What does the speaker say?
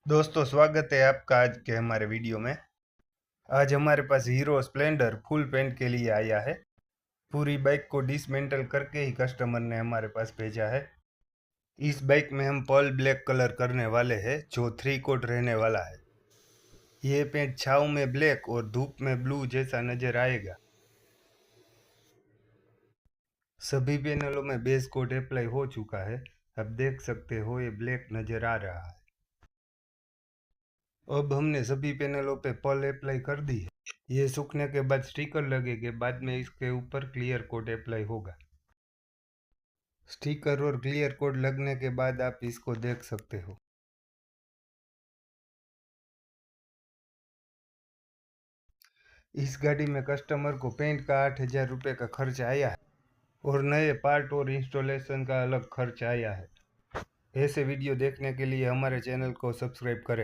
दोस्तों, स्वागत है आपका आज के हमारे वीडियो में। आज हमारे पास हीरो स्प्लेंडर फुल पेंट के लिए आया है। पूरी बाइक को डिसमेंटल करके ही कस्टमर ने हमारे पास भेजा है। इस बाइक में हम पर्ल ब्लैक कलर करने वाले हैं, जो 3 कोट रहने वाला है। ये पेंट छाँव में ब्लैक और धूप में ब्लू जैसा नजर आएगा। सभी पैनलों में बेस कोट अप्लाई हो चुका है। अब देख सकते हो ये ब्लैक नजर आ रहा है। अब हमने सभी पैनलों पे पर्ल अप्लाई कर दी है। ये सूखने के बाद स्टिकर लगेंगे, बाद में इसके ऊपर क्लियर कोट अप्लाई होगा। स्टिकर और क्लियर कोट लगने के बाद आप इसको देख सकते हो। इस गाड़ी में कस्टमर को पेंट का 8,000 रुपये का खर्च आया है और नए पार्ट और इंस्टॉलेशन का अलग खर्च आया है। ऐसे वीडियो देखने के लिए हमारे चैनल को सब्सक्राइब करें।